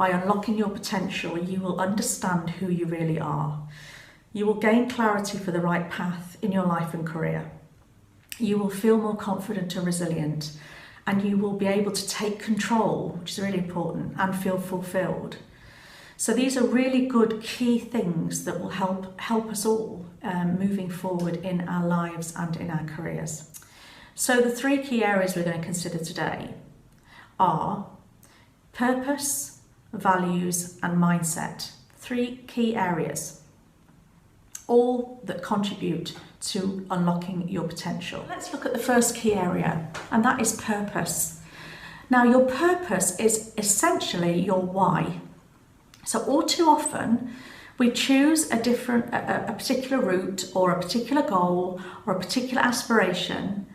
by unlocking your potential, you will understand who you really are. You will gain clarity for the right path in your life and career. You will feel more confident and resilient, and you will be able to take control, which is really important, and feel fulfilled. So these are really good key things that will help us all moving forward in our lives and in our careers. So the three key areas we're going to consider today are purpose, values, and mindset. Three key areas, all that contribute to unlocking your potential. Let's look at the first key area, and that is purpose. Now, your purpose is essentially your why. So all too often, we choose a particular route or a particular goal or a particular aspiration,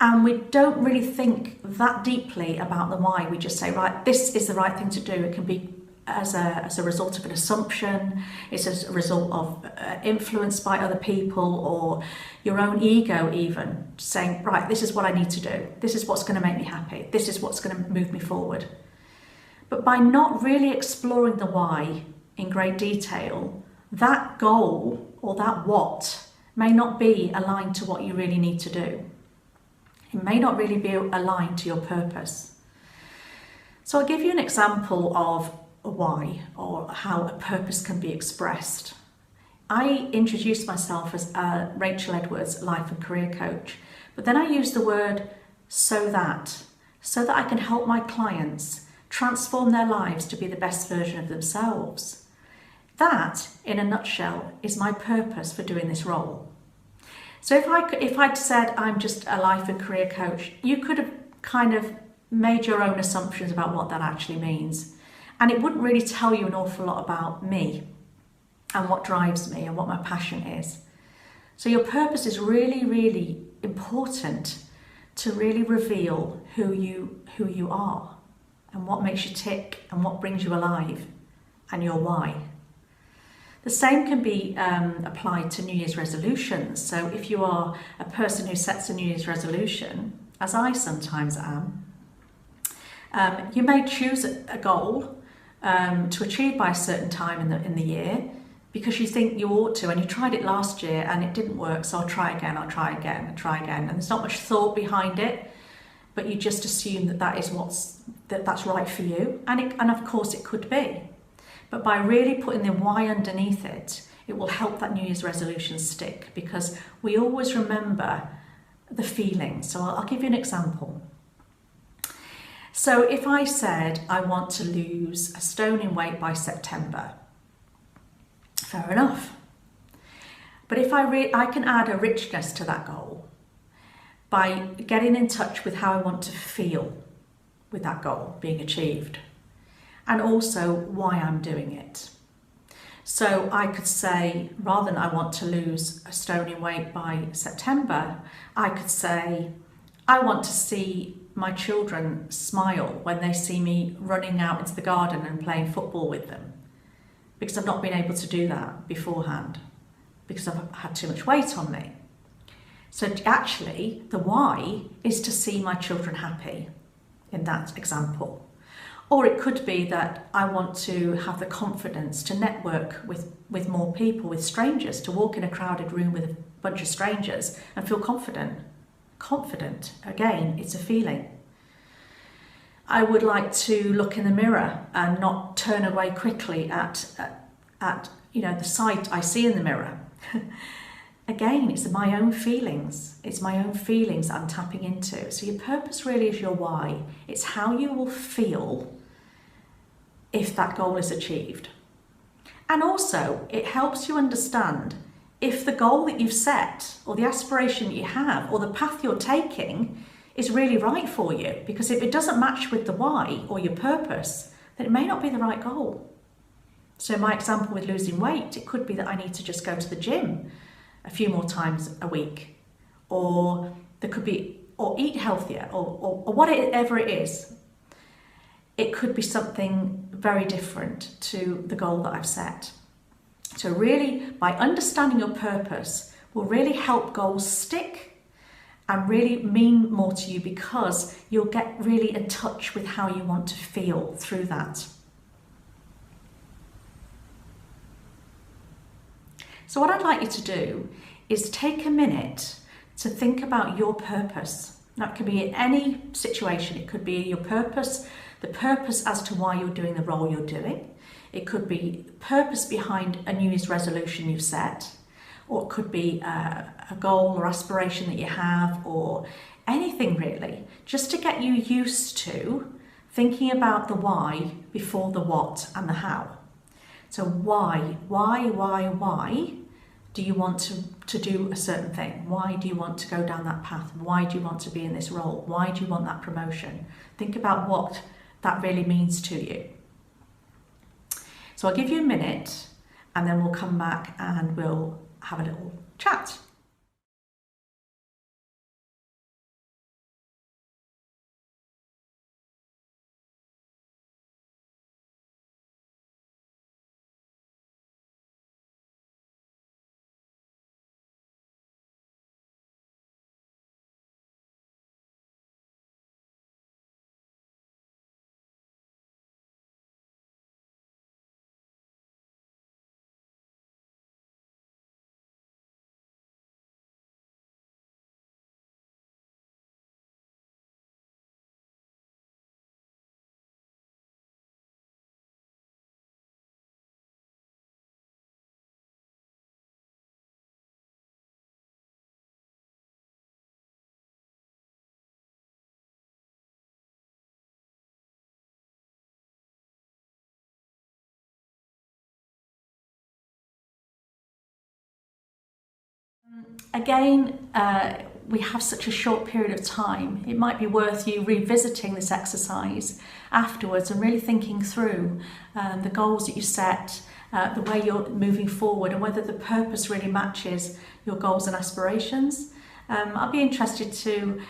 and we don't really think that deeply about the why. We just say, right, this is the right thing to do. It can be as a result of an assumption, it's as a result of influence by other people or your own ego even, saying, right, this is what I need to do. This is what's going to make me happy. This is what's going to move me forward. But by not really exploring the why in great detail, that goal or that what may not be aligned to what you really need to do. It may not really be aligned to your purpose. So I'll give you an example of a why or how a purpose can be expressed. I introduced myself as Rachel Edwards, life and career coach, but then I used the word so that I can help my clients transform their lives to be the best version of themselves. That, in a nutshell, is my purpose for doing this role. So if I'd said I'm just a life and career coach, you could have kind of made your own assumptions about what that actually means. And it wouldn't really tell you an awful lot about me and what drives me and what my passion is. So your purpose is really, really important to really reveal who you are and what makes you tick and what brings you alive and your why. The same can be applied to New Year's resolutions. So if you are a person who sets a New Year's resolution, as I sometimes am, you may choose a goal to achieve by a certain time in the year because you think you ought to, and you tried it last year and it didn't work, so I'll try again, and there's not much thought behind it, but you just assume that that's right for you, and of course it could be. But by really putting the why underneath it, it will help that New Year's resolution stick, because we always remember the feeling. So I'll give you an example. So if I said I want to lose a stone in weight by September, fair enough. But if I can add a richness to that goal by getting in touch with how I want to feel with that goal being achieved, and also why I'm doing it. So I could say, rather than I want to lose a stone in weight by September, I could say, I want to see my children smile when they see me running out into the garden and playing football with them, because I've not been able to do that beforehand because I've had too much weight on me. So actually the why is to see my children happy in that example. Or it could be that I want to have the confidence to network with more people, with strangers, to walk in a crowded room with a bunch of strangers and feel confident. Confident, again, it's a feeling. I would like to look in the mirror and not turn away quickly at the sight I see in the mirror. Again, it's my own feelings. It's my own feelings I'm tapping into. So your purpose really is your why. It's how you will feel if that goal is achieved. And also, it helps you understand if the goal that you've set or the aspiration that you have or the path you're taking is really right for you. Because if it doesn't match with the why or your purpose, then it may not be the right goal. So my example with losing weight, it could be that I need to just go to the gym a few more times a week, or there could be, or eat healthier, or whatever it is. It could be something very different to the goal that I've set. So really, by understanding your purpose will really help goals stick and really mean more to you, because you'll get really in touch with how you want to feel through that. So what I'd like you to do is take a minute to think about your purpose. That could be in any situation. It could be your purpose, the purpose as to why you're doing the role you're doing. It could be purpose behind a New Year's resolution you've set, or it could be a goal or aspiration that you have, or anything really, just to get you used to thinking about the why before the what and the how. So why do you want to do a certain thing? Why do you want to go down that path? Why do you want to be in this role? Why do you want that promotion? Think about what that really means to you. So I'll give you a minute and then we'll come back and we'll have a little chat. Again, we have such a short period of time. It might be worth you revisiting this exercise afterwards and really thinking through the goals that you set, the way you're moving forward, and whether the purpose really matches your goals and aspirations. I'd be interested to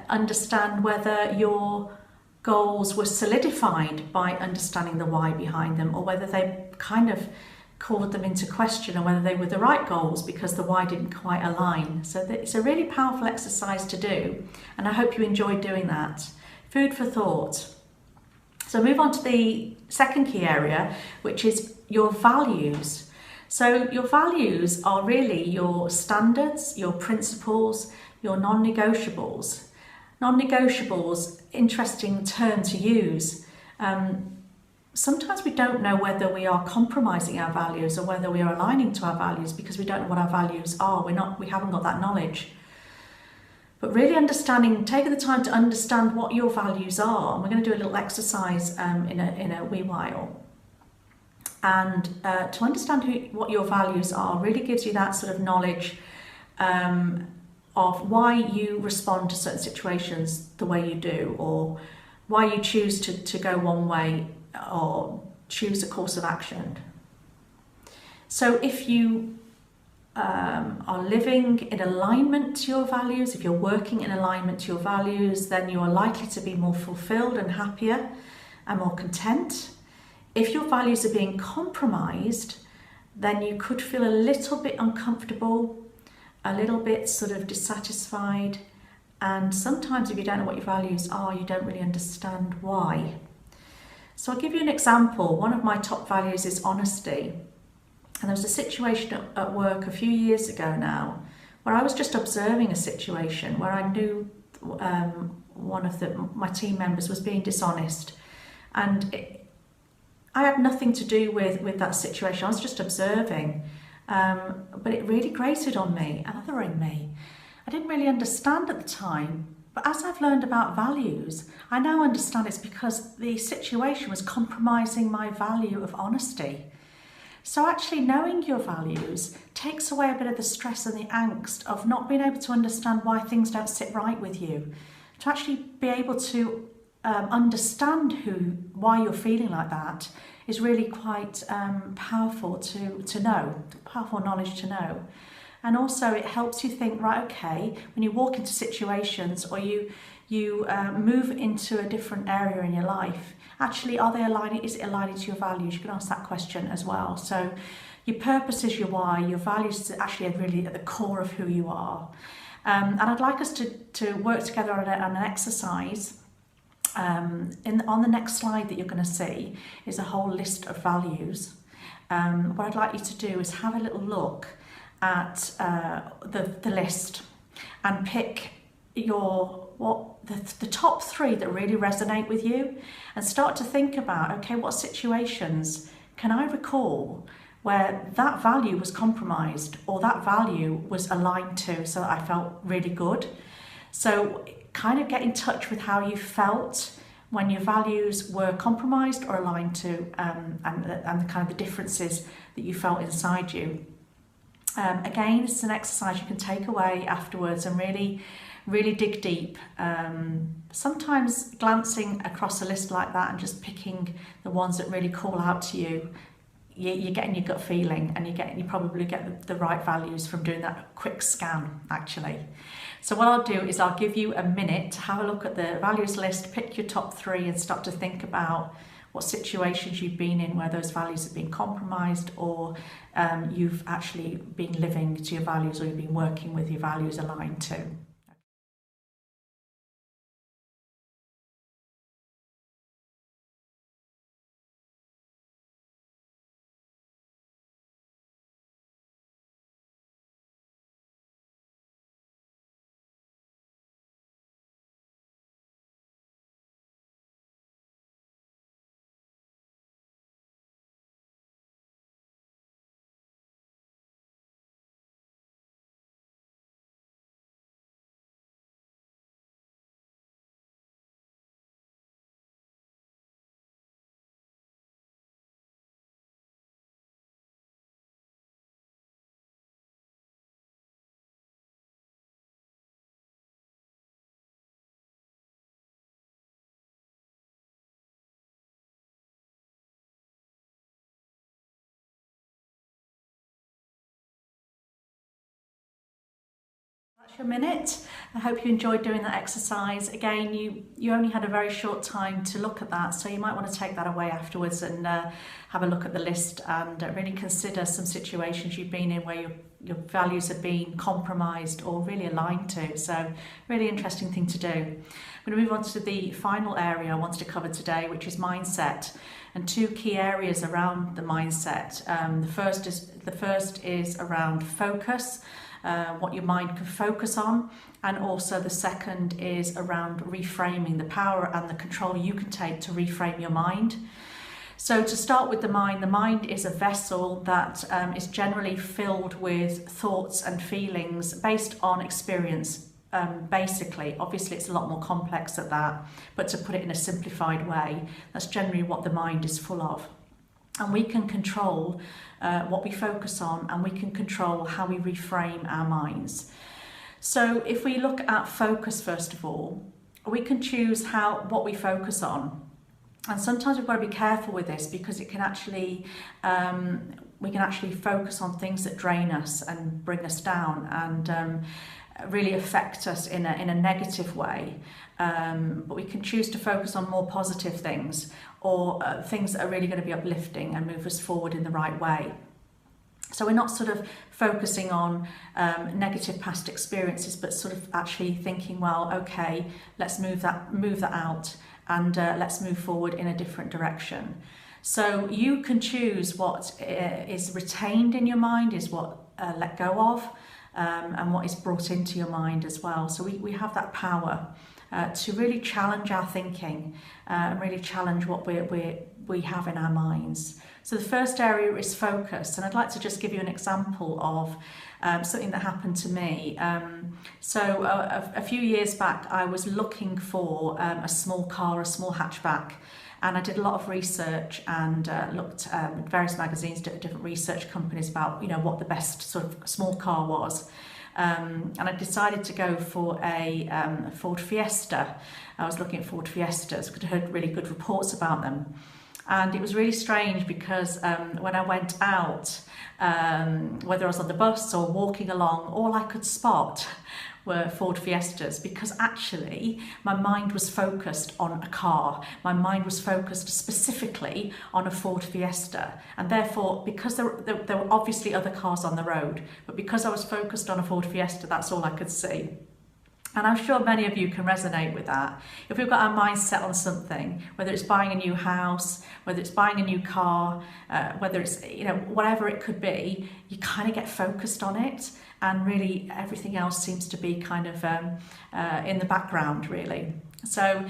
understand whether your goals were solidified by understanding the why behind them, or whether they kind of called them into question, or whether they were the right goals because the why didn't quite align. So it's a really powerful exercise to do, and I hope you enjoyed doing that. Food for thought. So move on to the second key area, which is your values. So your values are really your standards, your principles, your non-negotiables. Non-negotiables, interesting term to use. Sometimes we don't know whether we are compromising our values or whether we are aligning to our values because we don't know what our values are. We haven't got that knowledge. But really understanding, taking the time to understand what your values are. And we're going to do a little exercise in a wee while. And to understand what your values are really gives you that sort of knowledge of why you respond to certain situations the way you do, or why you choose to go one way or choose a course of action. So if you are living in alignment to your values, if you're working in alignment to your values, then you are likely to be more fulfilled and happier and more content. If your values are being compromised, then you could feel a little bit uncomfortable, a little bit sort of dissatisfied, and sometimes if you don't know what your values are, you don't really understand why. So I'll give you an example. One of my top values is honesty. And there was a situation at work a few years ago now where I was just observing a situation where I knew one of my team members was being dishonest. And I had nothing to do with that situation. I was just observing. But it really grated on me and othering me. I didn't really understand at the time. But as I've learned about values, I now understand it's because the situation was compromising my value of honesty. So actually knowing your values takes away a bit of the stress and the angst of not being able to understand why things don't sit right with you. To actually be able to understand why you're feeling like that is really quite powerful to know, powerful knowledge to know. And also it helps you think, right, okay, when you walk into situations or you move into a different area in your life, actually, is it aligning to your values? You can ask that question as well. So your purpose is your why, your values are actually really at the core of who you are. And I'd like us to work together on an exercise. On the next slide that you're going to see is a whole list of values. what I'd like you to do is have a little look at the list and pick the top 3 that really resonate with you, and start to think about, okay, what situations can I recall where that value was compromised or that value was aligned to, so that I felt really good. So kind of get in touch with how you felt when your values were compromised or aligned to, and the kind of the differences that you felt inside you. Again, it's an exercise you can take away afterwards and really dig deep. Sometimes glancing across a list like that and just picking the ones that really call out to you, you're getting your gut feeling, and you probably get the right values from doing that quick scan, actually. So what I'll do is I'll give you a minute to have a look at the values list, pick your top 3 and start to think about what situations you've been in where those values have been compromised, or you've actually been living to your values, or you've been working with your values aligned to. That's your minute. I hope you enjoyed doing that exercise. Again, you only had a very short time to look at that, so you might want to take that away afterwards and have a look at the list and really consider some situations you've been in where your values have been compromised or really aligned to. So really interesting thing to do. I'm going to move on to the final area I wanted to cover today, which is mindset, and 2 key areas around the mindset. The first is around focus. What your mind can focus on, and also the second is around reframing, the power and the control you can take to reframe your mind. So to start with the mind is a vessel that is generally filled with thoughts and feelings based on experience. Basically, obviously it's a lot more complex than that, but to put it in a simplified way, that's generally what the mind is full of. And we can control what we focus on, and we can control how we reframe our minds. So if we look at focus, first of all, we can choose what we focus on. And sometimes we've got to be careful with this, because it can actually we can actually focus on things that drain us and bring us down and really affect us in a negative way. But we can choose to focus on more positive things, or things that are really going to be uplifting and move us forward in the right way. So we're not sort of focusing on negative past experiences, but sort of actually thinking, well, okay, let's move that out, and let's move forward in a different direction. So you can choose what is retained in your mind, is what let go of, and what is brought into your mind as well. So we have that power to really challenge our thinking and really challenge what we have in our minds. So the first area is focus, and I'd like to just give you an example of something that happened to me. So a few years back, I was looking for a small car, a small hatchback, and I did a lot of research and looked at various magazines, different research companies about what the best sort of small car was. And I decided to go for a Ford Fiesta. I was looking at Ford Fiestas because I heard really good reports about them. And it was really strange because when I went out, whether I was on the bus or walking along, all I could spot were Ford Fiestas, because actually my mind was focused on a car. My mind was focused specifically on a Ford Fiesta, and therefore, because there were obviously other cars on the road, but because I was focused on a Ford Fiesta, that's all I could see. And I'm sure many of you can resonate with that. If we've got our mind set on something, whether it's buying a new house, whether it's buying a new car, whether it's, whatever it could be, you kind of get focused on it, and really everything else seems to be kind of in the background, really. So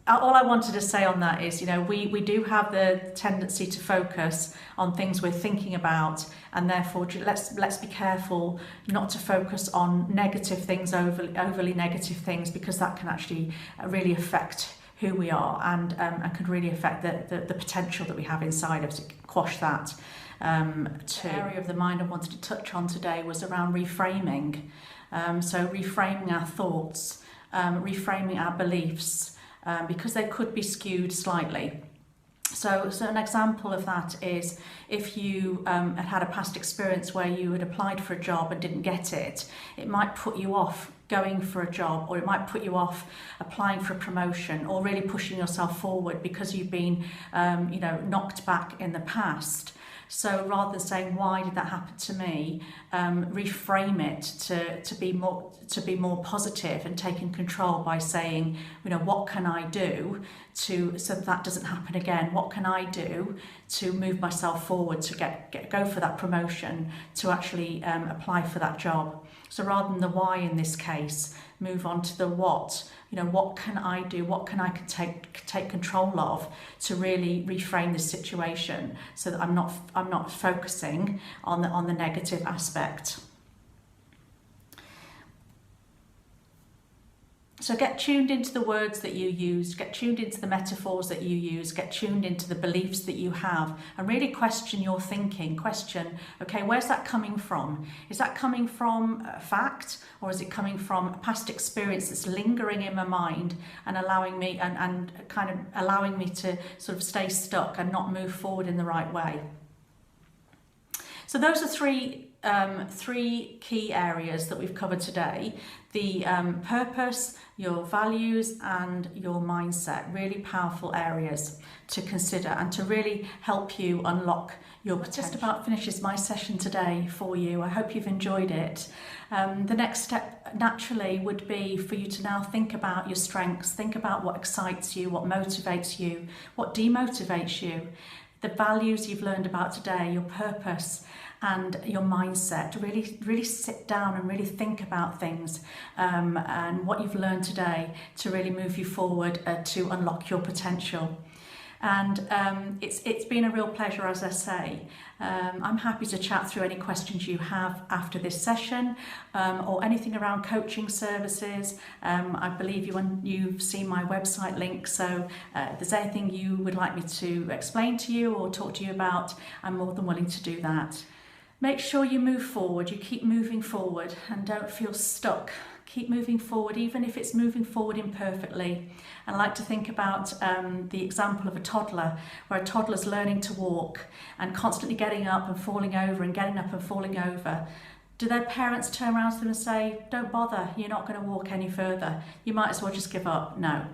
all I wanted to say on that is, we do have the tendency to focus on things we're thinking about, and therefore let's be careful not to focus on negative things, overly negative things, because that can actually really affect who we are, and can really affect the potential that we have inside us, to quash that. The area of the mind I wanted to touch on today was around reframing. So reframing our thoughts, reframing our beliefs, because they could be skewed slightly. So an example of that is if you had a past experience where you had applied for a job and didn't get it, it might put you off going for a job, or it might put you off applying for a promotion, or really pushing yourself forward because you've been knocked back in the past. So rather than saying, why did that happen to me, reframe it to be more positive and taking control by saying, what can I do so that doesn't happen again? What can I do to move myself forward, to go for that promotion, to actually apply for that job? So rather than the why in this case, move on to the what. What can I do? What can I take control of to really reframe this situation, so that I'm not focusing on the negative aspect. So get tuned into the words that you use, get tuned into the metaphors that you use, get tuned into the beliefs that you have, and really question your thinking. Question, okay, where's that coming from? Is that coming from a fact, or is it coming from a past experience that's lingering in my mind and allowing me to sort of stay stuck and not move forward in the right way? So those are three key areas that we've covered today: the purpose, your values, and your mindset. Really powerful areas to consider and to really help you unlock your potential. Just about finishes my session today for you. I hope you've enjoyed it. The next step naturally would be for you to now think about your strengths, think about what excites you, what motivates you, what demotivates you, the values you've learned about today, your purpose, and your mindset. Really sit down and really think about things and what you've learned today to really move you forward to unlock your potential. And it's been a real pleasure, as I say. I'm happy to chat through any questions you have after this session, or anything around coaching services. I believe you've seen my website link, so if there's anything you would like me to explain to you or talk to you about, I'm more than willing to do that. Make sure you move forward, you keep moving forward, and don't feel stuck. Keep moving forward, even if it's moving forward imperfectly. I like to think about the example of a toddler, where a toddler's learning to walk and constantly getting up and falling over and getting up and falling over. Do their parents turn around to them and say, don't bother, you're not going to walk any further, you might as well just give up? No.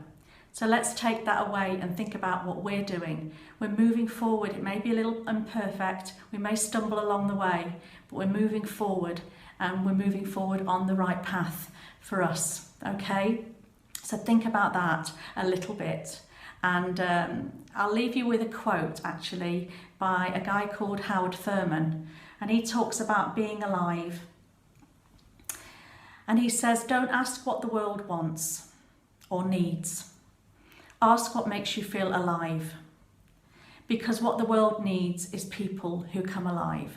So let's take that away and think about what we're doing. We're moving forward. It may be a little imperfect. We may stumble along the way, but we're moving forward, and we're moving forward on the right path for us. Okay? So think about that a little bit. And I'll leave you with a quote, actually, by a guy called Howard Thurman. And he talks about being alive. And he says, don't ask what the world wants or needs. Ask what makes you feel alive, because what the world needs is people who come alive.